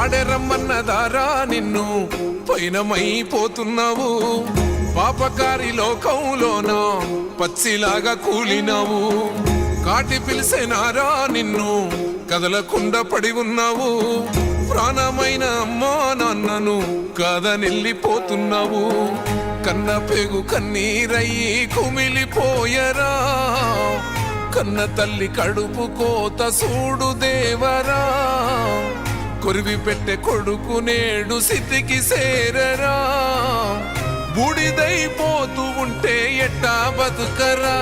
వాడే రమ్మన్నదారా నిన్ను పైనమైపోతున్నావు పాపకారి లోకంలోన పచ్చిలాగా కూలినావు కాటి పిలిసేనారా నిన్ను కదలకుండా పడి ఉన్నావు ప్రాణమైన అమ్మా నాన్నను కాదనెళ్ళిపోతున్నావు కన్న పేగు కన్నీరయ్యి కుమిలిపోయరా కన్న తల్లి కడుపు కోత సూడు దేవరా కొరివి పెట్టే కొడుకు నేడు స్థితికి సేరరా బూడిదైపోతూ ఉంటే ఎట్టా బతుకరా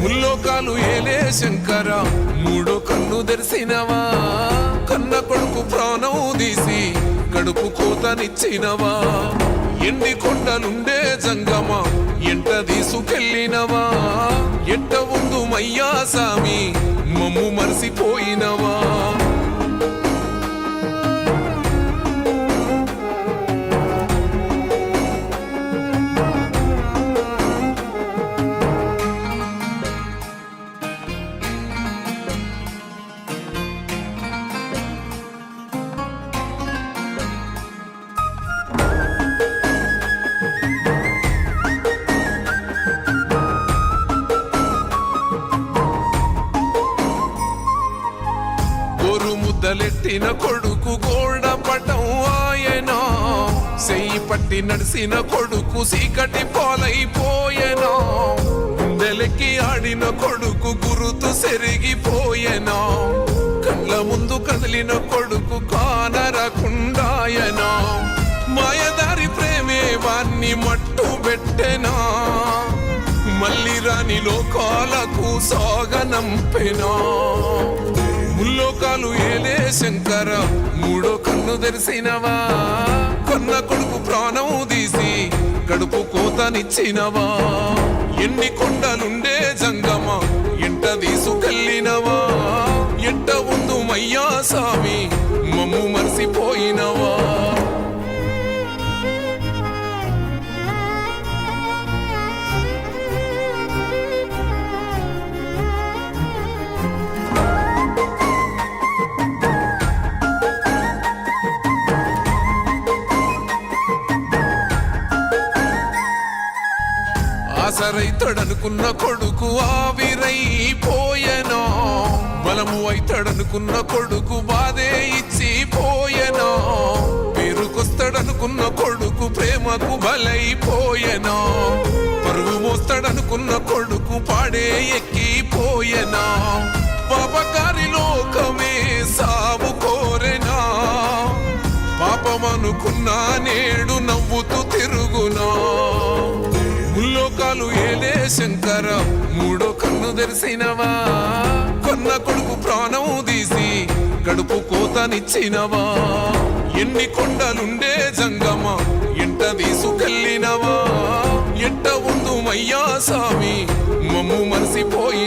ముల్లోకాలు ఏలే శంకర మూడో కన్ను తెరిసినవా కన్న కొడుకు ప్రాణం తీసి కడుపు కోతనిచ్చినవా ఎండి కొండలుండే జంగమ ఎంట తీసుకెళ్ళినవా ఎంట ఉందు మయ్యా సామి మమ్ము మరిసిపోయినవా ముద్దలెట్టిన కొడుకు గోడ పటం ఆయనా సెయ్యి పట్టి నడిసిన కొడుకు సీకటి పాలైపోయేనా గుండెలెక్కి ఆడిన కొడుకు గురుతు సెరిగిపోయేనా కళ్ళ ముందు కదిలిన కొడుకు కానరకుండాయనా మాయదారి ప్రేమే వారిని మట్టు పెట్టెనా మళ్ళీ రాని లోకాలకు సాగనంపెనా ముల్లోకాలు ఏలే శంకర మూడో కన్ను తెరిసినవా కన్న కొడుకు ప్రాణం తీసి కడుపు కోతనిచ్చినవా ఎన్ని కొండలుండే జంగమ ఎంట తీసుకెళ్ళినవా ఎంట ఉందు మయ్యా సామి మమ్ము మరిసిపోయినవా ఆసరైతాడనుకున్న కొడుకు ఆవిరైపోయెనా బలము అయితాడనుకున్న కొడుకు బాధే ఇచ్చిపోయెనా పేరుకొస్తాడనుకున్న కొడుకు ప్రేమకు బలైపోయెనా పరువు మోస్తాడనుకున్న కొడుకు పాడే ఎక్కిపోయెనా పాపకారి లోకమే సాగు కోరెనా పాపమనుకున్నా నేడు నవ్వుతూ తిరుగునా ముల్లోకాలు ఏలే శంకర మూడో కన్ను తెరిసినవా కన్న కొడుకు ప్రాణం తీసి కడుపు కోతనిచ్చినవా ఎన్ని కొండలుండే జంగమ ఎంట తీసుకెళ్ళినవా ఎంట ఉందు మయ్యా సామి మమ్ము మరిసిపోయి